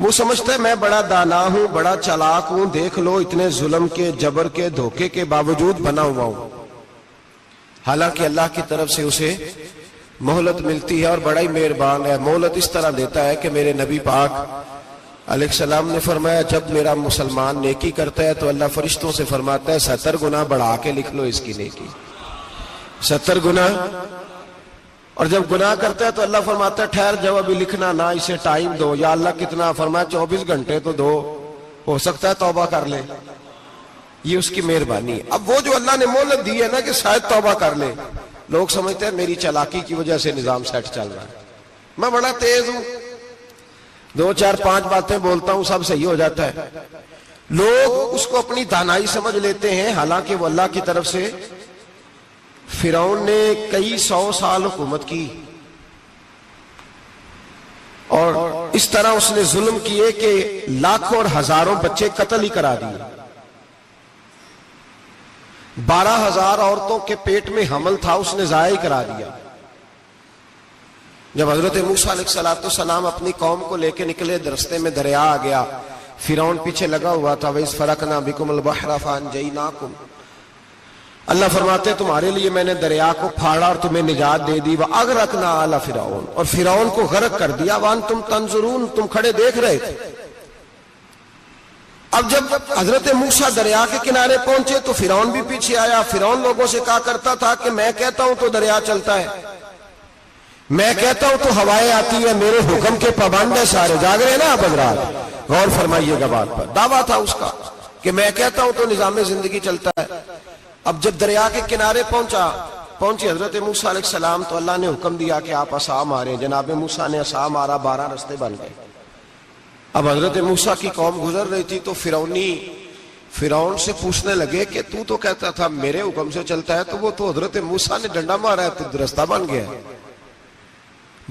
وہ سمجھتا ہے میں بڑا دانا ہوں، بڑا چالاک ہوں، دیکھ لو اتنے ظلم کے، جبر کے، دھوکے کے باوجود بنا ہوا ہوں۔ حالانکہ اللہ کی طرف سے اسے مہلت ملتی ہے اور بڑا ہی مہربان ہے۔ مہلت اس طرح دیتا ہے کہ میرے نبی پاک علیہ السلام نے فرمایا جب میرا مسلمان نیکی کرتا ہے تو اللہ فرشتوں سے فرماتا ہے 70 گنا بڑھا کے لکھ لو اس کی نیکی، 70 گنا۔ اور جب گناہ کرتا ہے تو اللہ فرماتا ہے ٹھہر جاؤ ابھی لکھنا نہ، اسے ٹائم دو۔ یا اللہ کتنا؟ فرمایا 24 گھنٹے تو دو، ہو سکتا ہے توبہ کر لے، یہ اس کی مہربانی ہے۔ اب وہ جو اللہ نے مہلت دی ہے نا کہ شاید توبہ کر لے، لوگ سمجھتے ہیں میری چالاکی کی وجہ سے نظام سیٹ چل رہا ہے، میں بڑا تیز ہوں، 2 4 5 باتیں بولتا ہوں سب صحیح ہو جاتا ہے۔ لوگ اس کو اپنی دانائی سمجھ لیتے ہیں، حالانکہ وہ اللہ کی طرف سے۔ فرعون نے کئی 100 سال حکومت کی اور اس طرح اس نے ظلم کیے کہ لاکھوں اور ہزاروں بچے قتل ہی کرا دیے۔ 12,000 عورتوں کے پیٹ میں حمل تھا اس نے ضائع کرا دیا۔ جب حضرت موسیٰ علیہ السلام اپنی قوم کو لے کے نکلے، رستے میں دریا آ گیا، فرعون پیچھے لگا ہوا تھا، وَإِذْ فَرَقْنَا بِكُمُ الْبَحْرَ فَأَنْجَيْنَاكُمْ، اللہ فرماتے تمہارے لیے میں نے دریا کو پھاڑا اور تمہیں نجات دے دی، وَأَغْرَقْنَا آلَ فِرْعَوْنَ، اور فرعون کو غرق کر دیا، وَأَنْتُمْ تَنْظُرُونَ، تم کھڑے دیکھ رہے تھے۔ اب جب حضرت موسیٰ دریا کے کنارے پہنچے تو فرعون بھی پیچھے آیا۔ فرعون لوگوں سے کہا کرتا تھا کہ میں کہتا ہوں تو دریا چلتا ہے، میں کہتا ہوں تو ہوائیں آتی ہیں، میرے حکم کے پابند ہے سارے۔ جاگ رہے ہیں نا آپ حضرات، غور فرمائیے گا بات پر۔ دعویٰ تھا اس کا کہ میں کہتا ہوں تو نظام زندگی چلتا ہے۔ اب جب دریا کے کنارے پہنچی حضرت موسیٰ علیہ السلام تو اللہ نے حکم دیا کہ آپ عصا ماریں۔ جناب موسیٰ نے عصا مارا، 12 رستے بن گئے۔ اب حضرت موسیٰ کی قوم گزر رہی تھی تو فرعون سے پوچھنے لگے کہ تو کہتا تھا میرے حکم سے چلتا ہے، تو وہ تو حضرت موسیٰ نے ڈنڈا مارا ہے تو رستہ بن گیا ہے۔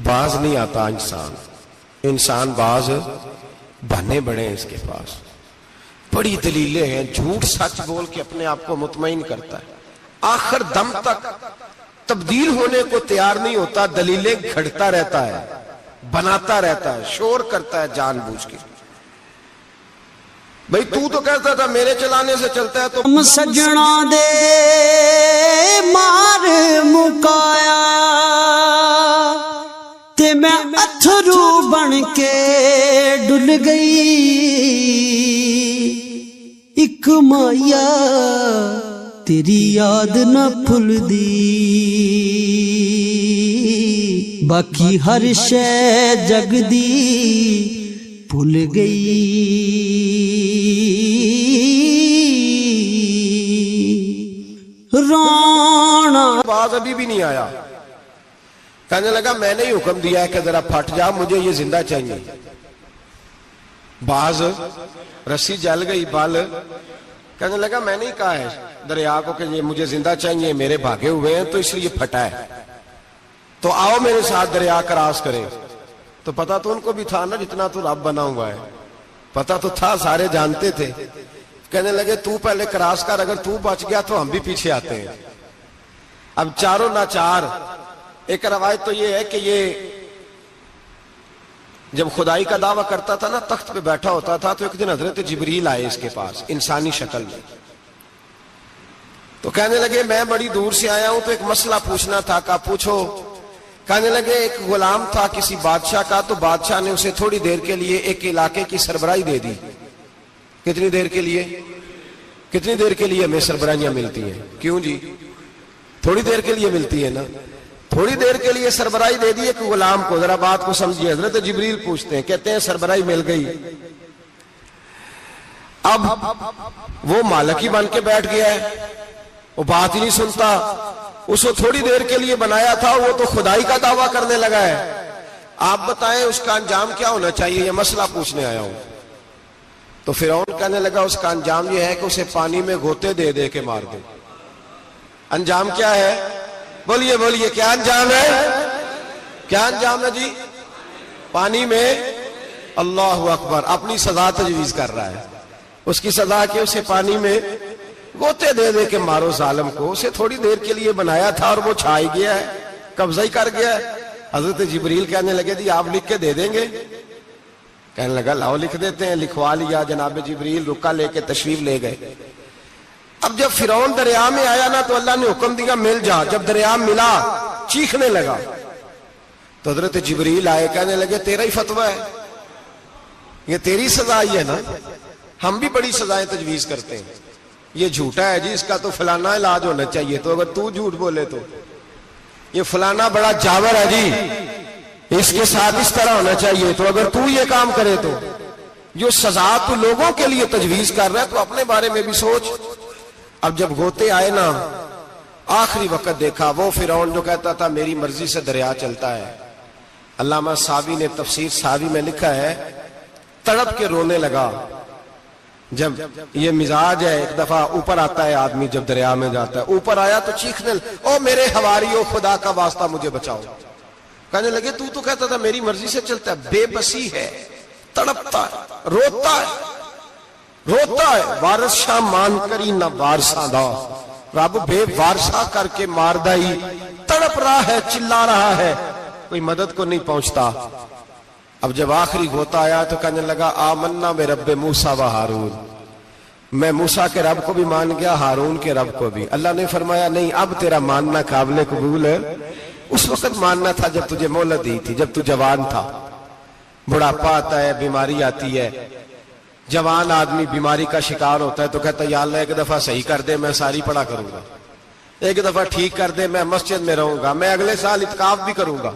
باز نہیں آتا انسان باز بہانے بڑے ہیں اس کے پاس، بڑی دلیلیں ہیں، جھوٹ سچ بول کے اپنے آپ کو مطمئن کرتا ہے، آخر دم تک تبدیل ہونے کو تیار نہیں ہوتا، دلیلیں گھڑتا رہتا ہے، بناتا رہتا ہے، شور کرتا ہے جان بوجھ کے۔ بھئی تو کہتا تھا میرے چلانے سے چلتا ہے، تو سجنا دے مار مکایا تے میں اتھرو بن کے ڈل گئی، ایک مایا تیری یاد نہ بھل دی، باقی ہر شے جگ دی بھل گئی۔ ران باز ابھی بھی نہیں آیا. کہنے لگا میں نے ہی حکم دیا ہے کہ ذرا پھٹ جا, مجھے یہ زندہ چاہیے. باز رسی جل گئی بال. کہنے لگا میں نے ہی کہا ہے دریا کو کہ یہ مجھے زندہ چاہیے, میرے بھاگے ہوئے ہیں تو اس لیے پھٹا ہے, تو آؤ میرے ساتھ دریا کراس کریں. تو پتا تو ان کو بھی تھا نا جتنا تو رب بنا ہوا ہے, پتا تو تھا, سارے جانتے تھے. کہنے لگے تو پہلے کراس کر, اگر تو بچ گیا تو ہم بھی پیچھے آتے ہیں. اب چاروں ناچار. ایک روایت تو یہ ہے کہ یہ جب خدائی کا دعویٰ کرتا تھا نا, تخت پہ بیٹھا ہوتا تھا, تو ایک دن حضرت جبریل آئے اس کے پاس انسانی شکل میں. تو کہنے لگے میں بڑی دور سے آیا ہوں, تو ایک مسئلہ پوچھنا تھا. کہا پوچھو. کہنے لگے ایک غلام تھا کسی بادشاہ کا, تو بادشاہ نے اسے تھوڑی دیر کے لیے ایک علاقے کی سربراہی دے دی. کتنی دیر کے لیے؟ کتنی دیر کے لیے ہمیں سربراہیاں ملتی ہیں؟ کیوں جی؟ تھوڑی دیر کے لیے ملتی ہے نا. تھوڑی دیر کے لیے سربراہی دے دی ایک غلام کو. ذرا بات کو سمجھیے. حضرت جبریل پوچھتے ہیں, کہتے ہیں سربراہی مل گئی. اب وہ مالک ہی بن کے بیٹھ گیا ہے, وہ بات ہی نہیں سنتا. اس کو تھوڑی دیر کے لیے بنایا تھا, وہ تو خدائی کا دعویٰ کرنے لگا ہے. آپ بتائیں اس کا انجام کیا ہونا چاہیے؟ یہ مسئلہ پوچھنے آیا ہوں. تو فرعون کہنے لگا اس کا انجام یہ ہے کہ اسے پانی میں غوطے دے دے کے مار دے. انجام کیا ہے؟ بولیے بولیے, کیا انجام ہے؟ کیا انجام ہے جی؟ پانی میں. اللہ اکبر, اپنی سزا تجویز کر رہا ہے. اس کی سزا کہ اسے پانی میں غوطے دے دے کے مارو ظالم کو. اسے تھوڑی دیر کے لیے بنایا تھا اور وہ چھا ہی گیا ہے, قبضہ ہی کر گیا ہے. حضرت جبریل کہنے لگے جی آپ لکھ کے دے دیں گے؟ کہنے لگا لاؤ لکھ دیتے ہیں. لکھوا لیا. جناب جبریل رکا لے کے تشریف لے گئے. اب جب فرعون دریا میں آیا نا, تو اللہ نے حکم دیا مل جا. جب دریا ملا چیخنے لگا, تو حضرت جبریل آئے, کہنے لگے تیرا ہی فتویٰ ہے, یہ تیری سزا ہی ہے نا. ہم بھی بڑی سزائیں تجویز کرتے ہیں. یہ جھوٹا ہے جی, اس کا تو فلانا علاج ہونا چاہیے. تو اگر تو جھوٹ بولے تو یہ فلانا بڑا جاور ہے جی, اس کے ساتھ اس طرح ہونا چاہیے. تو اگر تو یہ کام کرے تو جو سزا تو لوگوں کے لیے تجویز کر رہا ہے, تو اپنے بارے میں بھی سوچ. اب جب غوطے آئے نا, آخری وقت دیکھا وہ فرعون جو کہتا تھا میری مرضی سے دریا چلتا ہے. علامہ ساوی نے تفسیر ساوی میں لکھا ہے, تڑپ کے رونے لگا. جب یہ مزاج ہے, ایک دفعہ اوپر آتا ہے آدمی جب دریا میں جاتا ہے, اوپر آیا تو چیخنے, او میرے حواریو خدا کا واسطہ مجھے بچاؤ. کہنے لگے تو کہتا تھا میری مرضی سے چلتا ہے. بے بسی ہے, تڑپتا ہے, روتا ہے, روتا ہے. وارث شاہ مان کری نہ وارثہ دا, رب بے وارثہ کر کے مار دائی. تڑپ رہا ہے, چلا رہا ہے, کوئی مدد کو نہیں پہنچتا. اب جب آخری غوطہ آیا تو کہنے لگا آمنا میں رب موسیٰ و ہارون, میں موسیٰ کے رب کو بھی مان گیا, ہارون کے رب کو بھی. اللہ نے فرمایا نہیں, اب تیرا ماننا قابل قبول ہے. اس وقت ماننا تھا جب تجھے مہلت دی تھی, جب تو جوان تھا. بڑھاپا آتا ہے, بیماری آتی ہے, جوان آدمی بیماری کا شکار ہوتا ہے تو کہتا ہے یا اللہ ایک دفعہ صحیح کر دے, میں ساری پڑھا کروں گا. ایک دفعہ ٹھیک کر دے, میں مسجد میں رہوں گا, میں اگلے سال اعتکاف بھی کروں گا,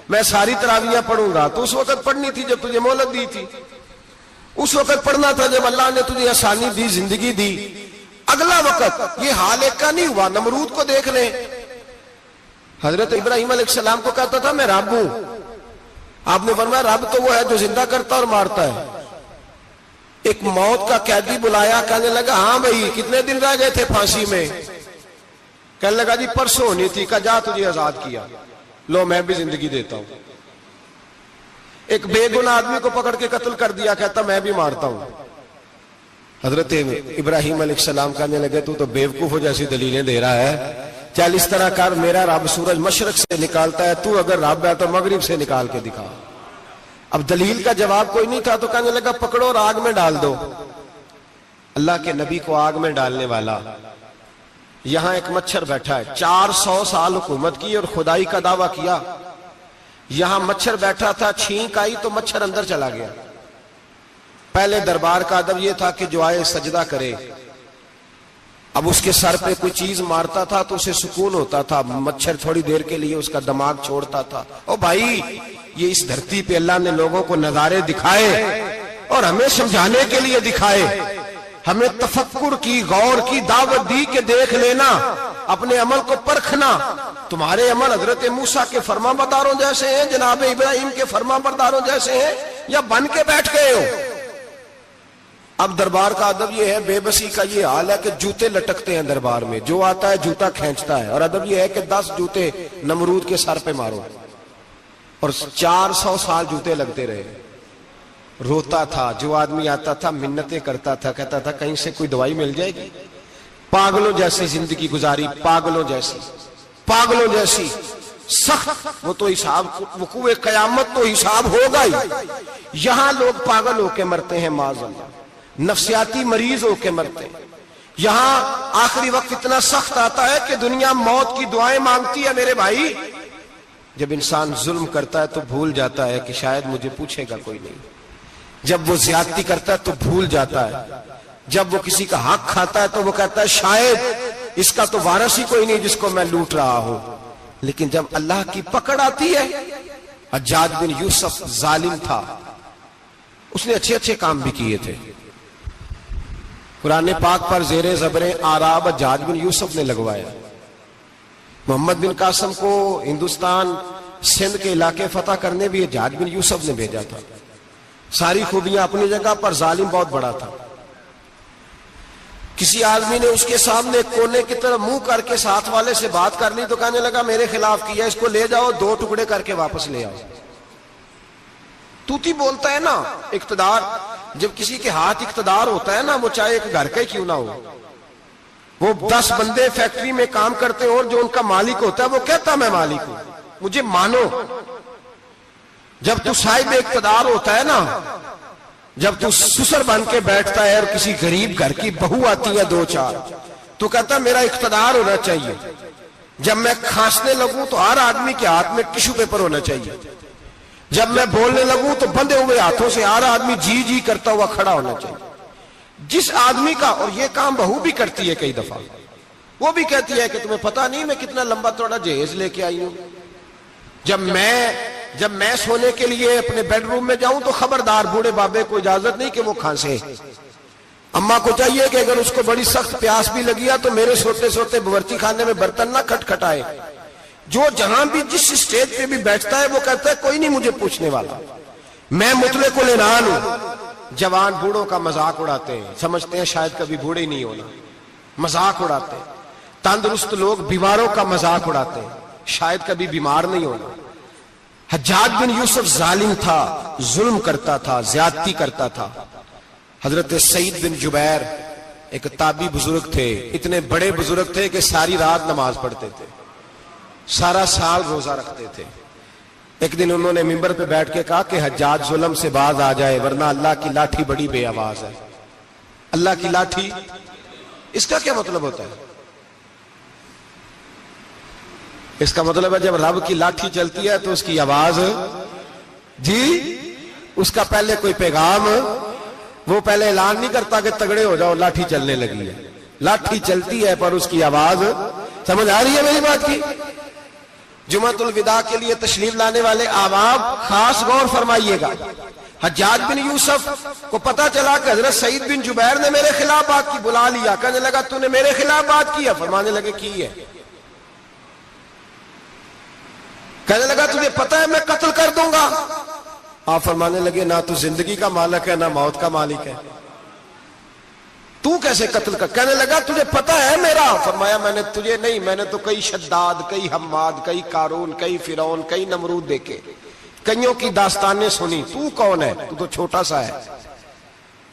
میں ساری تراویحیں پڑھوں گا. تو اس وقت پڑھنی تھی جب تجھے مہلت دی تھی. اس وقت پڑھنا تھا جب اللہ نے تجھے آسانی دی, زندگی دی. اگلا وقت یہ حال ایک کا نہیں ہوا. نمرود کو دیکھ لیں, حضرت ابراہیم علیہ السلام کو کہتا تھا میں رب ہوں. آپ نے فرمایا رب تو وہ ہے جو زندہ کرتا اور مارتا ہے. ایک موت کا قیدی بلایا, کہنے لگا ہاں بھائی کتنے دن رہ گئے تھے پھانسی میں؟ کہنے لگا جی پرسوں ہونی تھی. کہا جا تجھے آزاد کیا, لو میں بھی زندگی دیتا ہوں. ایک بے گناہ آدمی کو پکڑ کے قتل کر دیا, کہتا میں بھی مارتا ہوں. حضرت ابراہیم علیہ السلام کہنے لگے تو بیوقوفوں جیسی دلیلیں دے رہا ہے, چل اس طرح کر, میرا رب سورج مشرق سے نکالتا ہے, تو اگر رب ہے تو مغرب سے نکال کے دکھا. اب دلیل کا جواب کوئی نہیں تھا تو کہنے لگا پکڑو اور آگ میں ڈال دو. اللہ کے نبی کو آگ میں ڈالنے والا. یہاں ایک مچھر بیٹھا ہے, 400 سال حکومت کی اور خدائی کا دعویٰ کیا. یہاں مچھر بیٹھا تھا, چھینک آئی تو مچھر اندر چلا گیا. پہلے دربار کا ادب یہ تھا کہ جو آئے سجدہ کرے. اب اس کے سر پہ کوئی چیز مارتا تھا تو اسے سکون ہوتا تھا. مچھر تھوڑی دیر کے لیے اس کا دماغ چھوڑتا تھا. او بھائی یہ اس دھرتی پہ اللہ نے لوگوں کو نظارے دکھائے اور ہمیں سمجھانے کے لیے دکھائے. ہمیں تفکر کی, غور کی دعوت دی کہ دیکھ لینا اپنے عمل کو پرکھنا. تمہارے عمل حضرت موسیٰ کے فرما برداروں جیسے ہیں، جناب ابراہیم کے فرما برداروں جیسے ہیں، یا بن کے بیٹھ گئے ہو؟ اب دربار کا ادب یہ ہے، بے بسی کا یہ حال ہے کہ جوتے لٹکتے ہیں دربار میں، جو آتا ہے جوتا کھینچتا ہے. اور ادب یہ ہے کہ 10 جوتے نمرود کے سر پہ مارو. اور 400 سال جوتے لگتے رہے. روتا تھا، جو آدمی آتا تھا منتیں کرتا تھا، کہتا تھا کہیں سے کوئی دوائی مل جائے گی. پاگلوں جیسی زندگی گزاری، پاگلوں جیسی سخت. وہ تو حساب، وقوع قیامت تو حساب ہوگا ہی. یہاں لوگ پاگل ہو کے مرتے ہیں، معاذ اللہ، نفسیاتی مریض ہو کے مرتے ہیں. یہاں آخری وقت اتنا سخت آتا ہے کہ دنیا موت کی دعائیں مانگتی ہے. میرے بھائی، جب انسان ظلم کرتا ہے تو بھول جاتا ہے کہ شاید مجھے پوچھے گا کوئی نہیں. جب وہ زیادتی کرتا ہے تو بھول جاتا ہے. جب وہ کسی کا حق کھاتا ہے تو وہ کہتا ہے شاید اس کا تو وارث ہی کوئی نہیں جس کو میں لوٹ رہا ہوں. لیکن جب اللہ کی پکڑ آتی ہے، حجاج بن یوسف ظالم تھا، اس نے اچھے کام بھی کیے تھے. قرآن پاک پر زیر زبر آراب حجاج بن یوسف نے لگوایا. محمد بن قاسم کو ہندوستان سندھ کے علاقے فتح کرنے بھی حجاج بن یوسف نے بھیجا تھا. ساری خوبیاں اپنی جگہ پر، ظالم بہت بڑا تھا. کسی آدمی نے اس کے سامنے کونے کی طرف منہ کر کے ساتھ والے سے بات کر لی تو کہنے لگا میرے خلاف کیا، اس کو لے جاؤ، 2 ٹکڑے کر کے واپس لے آؤ. توتی بولتا ہے نا. اقتدار، جب کسی کے ہاتھ اقتدار ہوتا ہے نا، وہ چاہے ایک گھر کا ہی کیوں نہ ہو، وہ 10 بندے فیکٹری میں کام کرتے ہیں اور جو ان کا مالک ہوتا ہے وہ کہتا میں مالک ہوں، مجھے مانو. جب تو صاحب اقتدار ہوتا ہے نا، جب تو سسر بن کے بیٹھتا ہے اور کسی غریب گھر کی بہو آتی ہے 2-4 تو کہتا میرا اقتدار ہونا چاہیے. جب میں کھانسنے لگوں تو ہر آدمی کے ہاتھ میں ٹشو پیپر ہونا چاہیے. جب میں بولنے لگوں تو بندھے ہوئے ہاتھوں سے ہر آدمی جی جی کرتا ہوا کھڑا ہونا چاہیے. جس آدمی کا، اور یہ کام بہو بھی کرتی ہے کئی دفعہ، وہ بھی کہتی ہے کہ تمہیں پتہ نہیں میں کتنا لمبا چوڑا جہیز لے کے آئی ہوں. جب میں سونے کے لیے اپنے بیڈ روم میں جاؤں تو خبردار بوڑھے بابے کو اجازت نہیں کہ وہ کھانسے. اماں کو چاہیے کہ اگر اس کو بڑی سخت پیاس بھی لگی ہے تو میرے سوتے سوتے باورچی خانے میں برتن نہ کھٹکھٹائے. جو جہاں بھی جس اسٹیج پہ بھی بیٹھتا ہے وہ کہتا ہے کوئی نہیں مجھے پوچھنے والا، میں مطلق العنان ہوں. جوان بوڑھوں کا مذاق اڑاتے ہیں، سمجھتے ہیں شاید کبھی بوڑھے نہیں ہونا، مذاق اڑاتے ہیں. تندرست لوگ بیماروں کا مذاق اڑاتے ہیں، شاید کبھی بیمار نہیں ہونا. حجاج بن یوسف ظالم تھا، ظلم کرتا تھا، زیادتی کرتا تھا. حضرت سعید بن جبیر ایک تابعی بزرگ تھے، اتنے بڑے بزرگ تھے کہ ساری رات نماز پڑھتے تھے، سارا سال روزہ رکھتے تھے. ایک دن انہوں نے منبر پہ بیٹھ کے کہا کہ حجاج ظلم سے باز آ جائے ورنہ اللہ کی لاٹھی بڑی بے آواز ہے. اللہ کی لاٹھی، اس کا کیا مطلب ہوتا ہے؟ اس کا مطلب ہے جب رب کی لاٹھی چلتی ہے تو اس کی آواز، جی اس کا پہلے کوئی پیغام، وہ پہلے اعلان نہیں کرتا کہ تگڑے ہو جاؤ لاٹھی چلنے لگی ہے. لاٹھی چلتی ہے پر اس کی آواز، سمجھ آ رہی ہے میری بات کی؟ جمعۃ الوداع کے لیے تشریف لانے والے احباب خاص غور فرمائیے گا. حجاج بن یوسف کو پتا چلا کہ حضرت سعید بن جبیر نے میرے خلاف بات کی، بلا لیا. کہنے لگا تو نے میرے خلاف بات کی ہے؟ فرمانے لگے کی ہے. کہنے لگا تجھے پتا ہے میں قتل کر دوں گا؟ آپ فرمانے لگے نہ تو زندگی کا مالک ہے نہ موت کا مالک ہے، تو کیسے قتل کر؟ کہنے لگا تجھے پتا ہے میرا؟ فرمایا میں نے تجھے نہیں، میں نے تو کئی شداد، کئی حماد، کئی قارون، کئی فرعون، کئی نمرود دیکھے، کئیوں کی داستانیں سنی. تو کون ہے؟ تو چھوٹا سا ہے.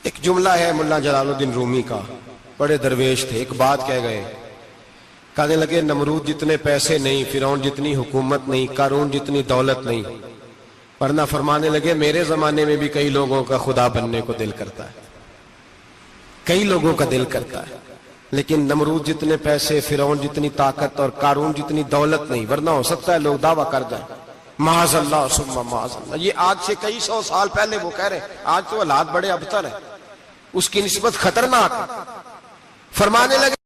ایک جملہ ہے ملا جلال الدین رومی کا، بڑے درویش تھے، ایک بات کہہ گئے. کہنے لگے نمرود جتنے پیسے نہیں، فرعون جتنی حکومت نہیں، قارون جتنی دولت نہیں، ورنہ فرمانے لگے میرے زمانے میں بھی کئی لوگوں کا خدا بننے کو دل کرتا ہے، کئی لوگوں کا دل کرتا ہے، لیکن نمرود جتنے پیسے، فرعون جتنی طاقت اور قارون جتنی دولت نہیں، ورنہ ہو سکتا ہے لوگ دعویٰ کر جائیں معاذ اللہ ثم معاذ اللہ. یہ آج سے کئی 100 سال پہلے وہ کہہ رہے ہیں، آج تو حالات بڑے ابتر ہیں، اس کی نسبت خطرناک. فرمانے لگے